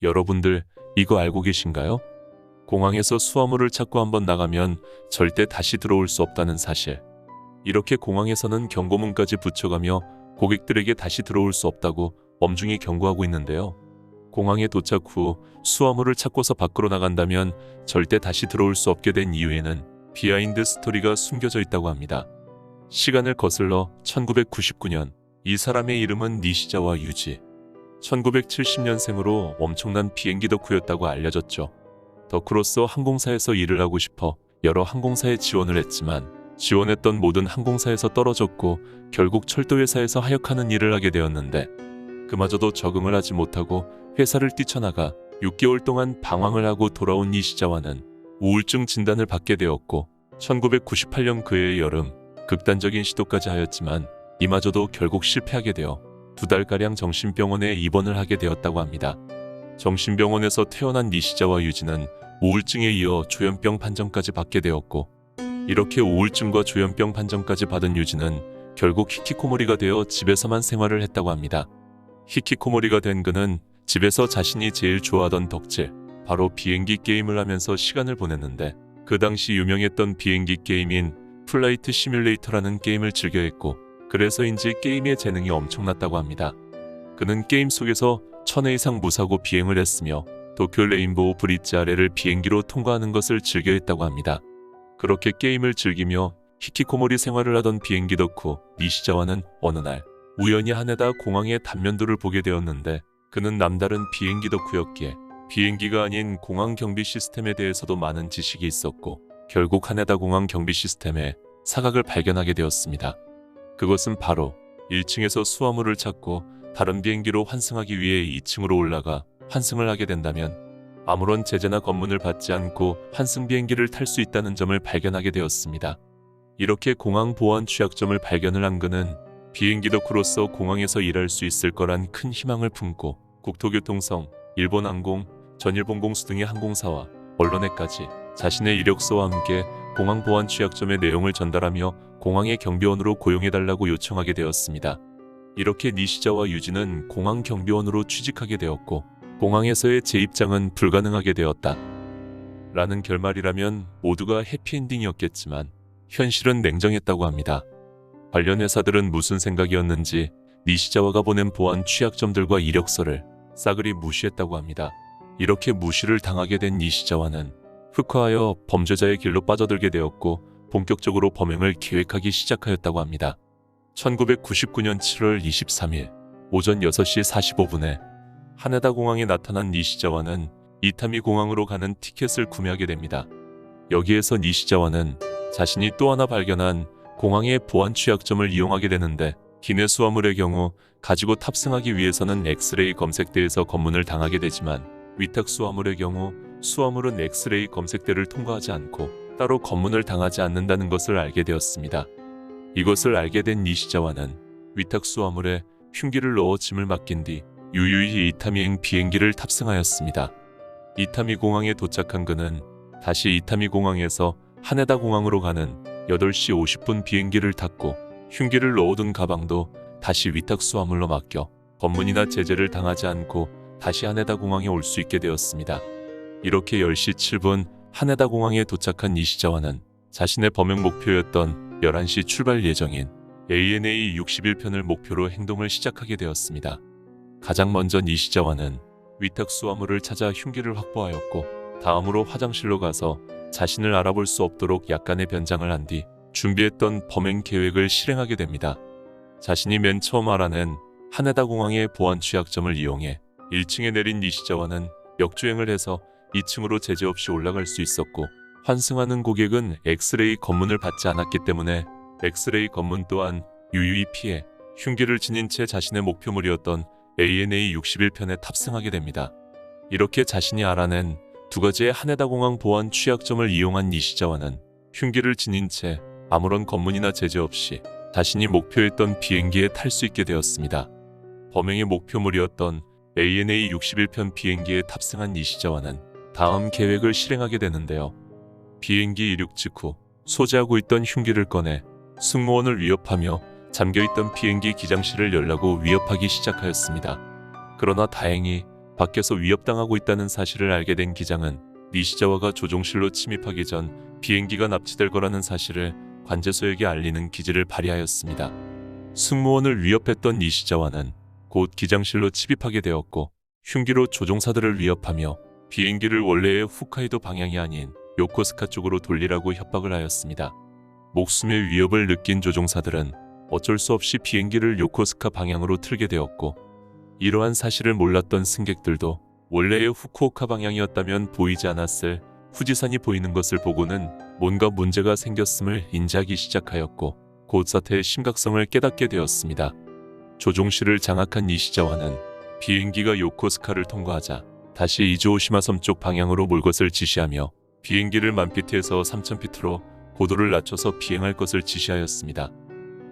여러분들 이거 알고 계신가요? 공항에서 수화물을 찾고 한번 나가면 절대 다시 들어올 수 없다는 사실. 이렇게 공항에서는 경고문까지 붙여가며 고객들에게 다시 들어올 수 없다고 엄중히 경고하고 있는데요. 공항에 도착 후 수화물을 찾고서 밖으로 나간다면 절대 다시 들어올 수 없게 된 이유에는 비하인드 스토리가 숨겨져 있다고 합니다. 시간을 거슬러 1999년, 이 사람의 이름은 니시자와 유지. 1970년생으로 엄청난 비행기 덕후였다고 알려졌죠. 덕후로서 항공사에서 일을 하고 싶어 여러 항공사에 지원을 했지만 지원했던 모든 항공사에서 떨어졌고 결국 철도회사에서 하역하는 일을 하게 되었는데 그마저도 적응을 하지 못하고 회사를 뛰쳐나가 6개월 동안 방황을 하고 돌아온 니시자와는 우울증 진단을 받게 되었고 1998년 그해의 여름 극단적인 시도까지 하였지만 이마저도 결국 실패하게 되어 2달가량 정신병원에 입원을 하게 되었다고 합니다. 정신병원에서 퇴원한 니시자와 유지는 우울증에 이어 조현병 판정까지 받게 되었고 이렇게 우울증과 조현병 판정까지 받은 유지는 결국 히키코모리가 되어 집에서만 생활을 했다고 합니다. 히키코모리가 된 그는 집에서 자신이 제일 좋아하던 덕질, 바로 비행기 게임을 하면서 시간을 보냈는데 그 당시 유명했던 비행기 게임인 플라이트 시뮬레이터라는 게임을 즐겨했고 그래서인지 게임에 재능이 엄청났다고 합니다. 그는 게임 속에서 1000회 이상 무사고 비행을 했으며 도쿄 레인보우 브릿지 아래를 비행기로 통과하는 것을 즐겨했다고 합니다. 그렇게 게임을 즐기며 히키코모리 생활을 하던 비행기 덕후 니시자와는 어느 날 우연히 하네다 공항의 단면도를 보게 되었는데 그는 남다른 비행기 덕후였기에 비행기가 아닌 공항 경비 시스템에 대해서도 많은 지식이 있었고 결국 하네다 공항 경비 시스템에 사각을 발견하게 되었습니다. 그것은 바로 1층에서 수화물을 찾고 다른 비행기로 환승하기 위해 2층으로 올라가 환승을 하게 된다면 아무런 제재나 검문을 받지 않고 환승 비행기를 탈 수 있다는 점을 발견하게 되었습니다. 이렇게 공항 보안 취약점을 발견을 한 그는 비행기 덕후로서 공항에서 일할 수 있을 거란 큰 희망을 품고 국토교통성, 일본항공, 전일본공수 등의 항공사와 언론에까지 자신의 이력서와 함께 공항 보안 취약점의 내용을 전달하며 공항의 경비원으로 고용해달라고 요청하게 되었습니다. 이렇게 니시자와 유지는 공항 경비원으로 취직하게 되었고 공항에서의 재입장은 불가능하게 되었다. 라는 결말이라면 모두가 해피엔딩이었겠지만 현실은 냉정했다고 합니다. 관련 회사들은 무슨 생각이었는지 니시자와가 보낸 보안 취약점들과 이력서를 싸그리 무시했다고 합니다. 이렇게 무시를 당하게 된 니시자와는 흑화하여 범죄자의 길로 빠져들게 되었고 본격적으로 범행을 계획하기 시작하였다고 합니다. 1999년 7월 23일 오전 6시 45분에 하네다 공항에 나타난 니시자와는 이타미 공항으로 가는 티켓을 구매하게 됩니다. 여기에서 니시자와는 자신이 또 하나 발견한 공항의 보안 취약점을 이용하게 되는데 기내 수화물의 경우 가지고 탑승하기 위해서는 엑스레이 검색대에서 검문을 당하게 되지만 위탁 수화물의 경우 수화물은 엑스레이 검색대를 통과하지 않고 따로 검문을 당하지 않는다는 것을 알게 되었습니다. 이것을 알게 된 니시자와는 위탁 수화물에 흉기를 넣어 짐을 맡긴 뒤 유유히 이타미행 비행기를 탑승하였습니다. 이타미 공항에 도착한 그는 다시 이타미 공항에서 하네다 공항으로 가는 8시 50분 비행기를 탔고 흉기를 넣어둔 가방도 다시 위탁 수화물로 맡겨 검문이나 제재를 당하지 않고 다시 하네다 공항에 올 수 있게 되었습니다. 이렇게 10시 7분 하네다 공항에 도착한 니시자와는 자신의 범행 목표였던 11시 출발 예정인 ANA 61편을 목표로 행동을 시작하게 되었습니다. 가장 먼저 니시자와는 위탁 수화물을 찾아 흉기를 확보하였고 다음으로 화장실로 가서 자신을 알아볼 수 없도록 약간의 변장을 한 뒤 준비했던 범행 계획을 실행하게 됩니다. 자신이 맨 처음 알아낸 하네다 공항의 보안 취약점을 이용해 1층에 내린 니시자와는 역주행을 해서 2층으로 제재 없이 올라갈 수 있었고 환승하는 고객은 엑스레이 검문을 받지 않았기 때문에 엑스레이 검문 또한 유유히 피해 흉기를 지닌 채 자신의 목표물이었던 ANA 61편에 탑승하게 됩니다. 이렇게 자신이 알아낸 두 가지의 하네다 공항 보안 취약점을 이용한 니시자와는 흉기를 지닌 채 아무런 검문이나 제재 없이 자신이 목표했던 비행기에 탈 수 있게 되었습니다. 범행의 목표물이었던 ANA 61편 비행기에 탑승한 니시자와는 다음 계획을 실행하게 되는데요. 비행기 이륙 직후 소지하고 있던 흉기를 꺼내 승무원을 위협하며 잠겨있던 비행기 기장실을 열라고 위협하기 시작하였습니다. 그러나 다행히 밖에서 위협당하고 있다는 사실을 알게 된 기장은 니시자와가 조종실로 침입하기 전 비행기가 납치될 거라는 사실을 관제소에게 알리는 기지를 발휘하였습니다. 승무원을 위협했던 니시자와는 곧 기장실로 침입하게 되었고 흉기로 조종사들을 위협하며 비행기를 원래의 홋카이도 방향이 아닌 요코스카 쪽으로 돌리라고 협박을 하였습니다. 목숨의 위협을 느낀 조종사들은 어쩔 수 없이 비행기를 요코스카 방향으로 틀게 되었고 이러한 사실을 몰랐던 승객들도 원래의 후쿠오카 방향이었다면 보이지 않았을 후지산이 보이는 것을 보고는 뭔가 문제가 생겼음을 인지하기 시작하였고 곧 사태의 심각성을 깨닫게 되었습니다. 조종실을 장악한 니시자와는 비행기가 요코스카를 통과하자 다시 이즈오시마 섬 쪽 방향으로 몰 것을 지시하며 비행기를 1000피트에서 3000피트로 고도를 낮춰서 비행할 것을 지시하였습니다.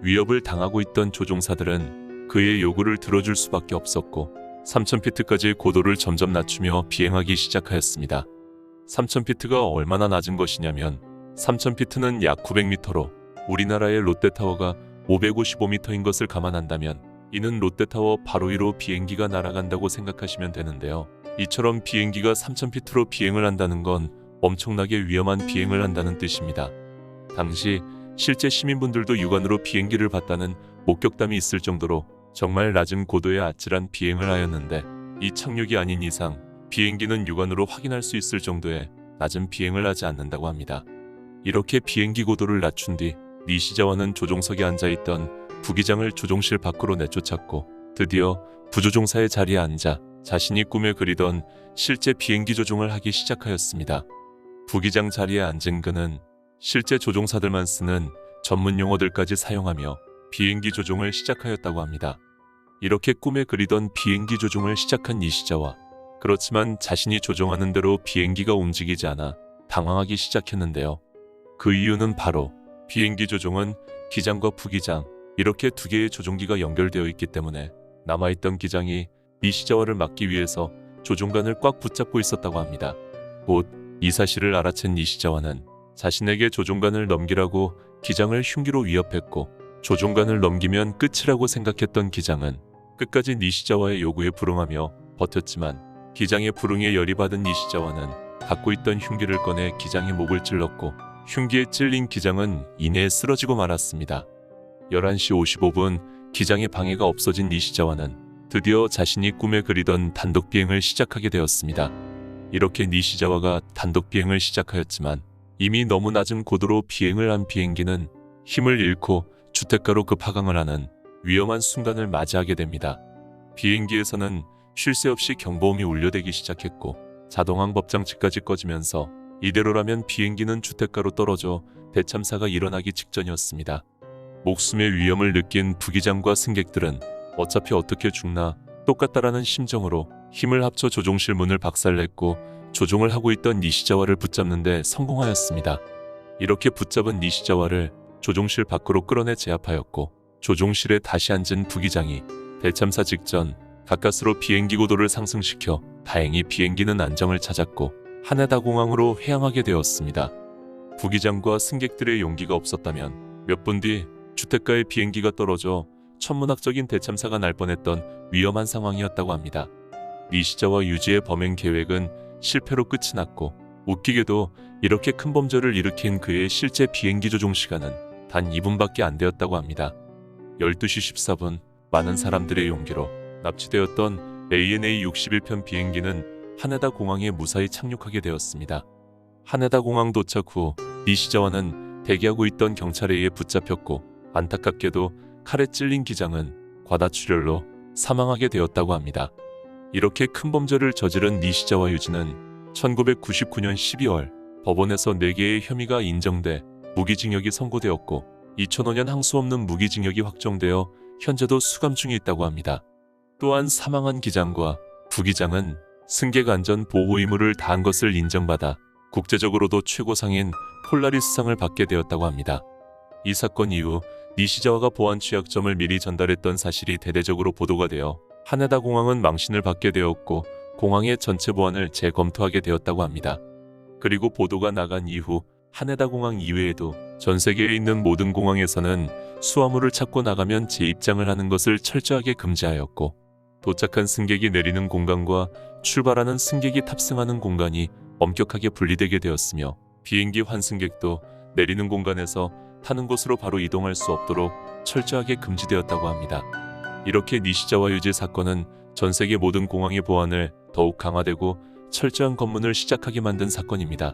위협을 당하고 있던 조종사들은 그의 요구를 들어줄 수밖에 없었고 3000피트까지 고도를 점점 낮추며 비행하기 시작하였습니다. 3000피트가 얼마나 낮은 것이냐면 3000피트는 약 900m로 우리나라의 롯데타워가 555m인 것을 감안한다면 이는 롯데타워 바로 위로 비행기가 날아간다고 생각하시면 되는데요. 이처럼 비행기가 3000피트로 비행을 한다는 건 엄청나게 위험한 비행을 한다는 뜻입니다. 당시 실제 시민분들도 육안으로 비행기를 봤다는 목격담이 있을 정도로 정말 낮은 고도의 아찔한 비행을 하였는데 이 착륙이 아닌 이상 비행기는 육안으로 확인할 수 있을 정도의 낮은 비행을 하지 않는다고 합니다. 이렇게 비행기 고도를 낮춘 뒤 니시자와는 조종석에 앉아있던 부기장을 조종실 밖으로 내쫓았고 드디어 부조종사의 자리에 앉아 자신이 꿈에 그리던 실제 비행기 조종을 하기 시작하였습니다. 부기장 자리에 앉은 그는 실제 조종사들만 쓰는 전문 용어들까지 사용하며 비행기 조종을 시작하였다고 합니다. 이렇게 꿈에 그리던 비행기 조종을 시작한 니시자와 그렇지만 자신이 조종하는 대로 비행기가 움직이지 않아 당황하기 시작했는데요. 그 이유는 바로 비행기 조종은 기장과 부기장 이렇게 두 개의 조종기가 연결되어 있기 때문에 남아있던 기장이 니시자와를 막기 위해서 조종관을 꽉 붙잡고 있었다고 합니다. 곧 이 사실을 알아챈 니시자와는 자신에게 조종관을 넘기라고 기장을 흉기로 위협했고 조종관을 넘기면 끝이라고 생각했던 기장은 끝까지 니시자와의 요구에 불응하며 버텼지만 기장의 불응에 열이 받은 니시자와는 갖고 있던 흉기를 꺼내 기장의 목을 찔렀고 흉기에 찔린 기장은 이내에 쓰러지고 말았습니다. 11시 55분 기장의 방해가 없어진 니시자와는 드디어 자신이 꿈에 그리던 단독 비행을 시작하게 되었습니다. 이렇게 니시자와가 단독 비행을 시작하였지만 이미 너무 낮은 고도로 비행을 한 비행기는 힘을 잃고 주택가로 급하강을 하는 위험한 순간을 맞이하게 됩니다. 비행기에서는 쉴 새 없이 경보음이 울려대기 시작했고 자동항 법장치까지 꺼지면서 이대로라면 비행기는 주택가로 떨어져 대참사가 일어나기 직전이었습니다. 목숨의 위험을 느낀 부기장과 승객들은 어차피 어떻게 죽나 똑같다라는 심정으로 힘을 합쳐 조종실 문을 박살냈고 조종을 하고 있던 니시자와를 붙잡는 데 성공하였습니다. 이렇게 붙잡은 니시자와를 조종실 밖으로 끌어내 제압하였고 조종실에 다시 앉은 부기장이 대참사 직전 가까스로 비행기 고도를 상승시켜 다행히 비행기는 안정을 찾았고 하네다 공항으로 회항하게 되었습니다. 부기장과 승객들의 용기가 없었다면 몇 분 뒤 주택가에 비행기가 떨어져 천문학적인 대참사가 날 뻔했던 위험한 상황이었다고 합니다. 니시자와 유지의 범행 계획은 실패로 끝이 났고 웃기게도 이렇게 큰 범죄를 일으킨 그의 실제 비행기 조종 시간은 단 2분밖에 안 되었다고 합니다. 12시 14분 많은 사람들의 용기로 납치되었던 ANA 61편 비행기는 하네다 공항에 무사히 착륙하게 되었습니다. 하네다 공항 도착 후 니시자와는 대기하고 있던 경찰에 의해 붙잡혔고 안타깝게도 칼에 찔린 기장은 과다출혈로 사망하게 되었다고 합니다. 이렇게 큰 범죄를 저지른 니시자와 유지는 1999년 12월 법원에서 4개의 혐의가 인정돼 무기징역이 선고되었고 2005년 항소 없는 무기징역이 확정되어 현재도 수감 중에 있다고 합니다. 또한 사망한 기장과 부기장은 승객 안전 보호 의무를 다한 것을 인정받아 국제적으로도 최고상인 폴라리스상을 받게 되었다고 합니다. 이 사건 이후 니시자와가 보안 취약점을 미리 전달했던 사실이 대대적으로 보도가 되어 하네다 공항은 망신을 받게 되었고 공항의 전체 보안을 재검토하게 되었다고 합니다. 그리고 보도가 나간 이후 하네다 공항 이외에도 전 세계에 있는 모든 공항에서는 수화물을 찾고 나가면 재입장을 하는 것을 철저하게 금지하였고 도착한 승객이 내리는 공간과 출발하는 승객이 탑승하는 공간이 엄격하게 분리되게 되었으며 비행기 환승객도 내리는 공간에서 타는 곳으로 바로 이동할 수 없도록 철저하게 금지되었다고 합니다. 이렇게 니시자와 유지 사건은 전 세계 모든 공항의 보안을 더욱 강화되고 철저한 검문을 시작하게 만든 사건입니다.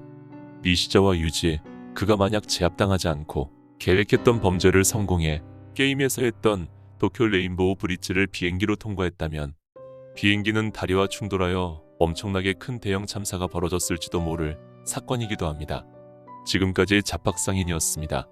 니시자와 유지, 그가 만약 제압당하지 않고 계획했던 범죄를 성공해 게임에서 했던 도쿄 레인보우 브릿지를 비행기로 통과했다면 비행기는 다리와 충돌하여 엄청나게 큰 대형 참사가 벌어졌을지도 모를 사건이기도 합니다. 지금까지 잡박상인이었습니다.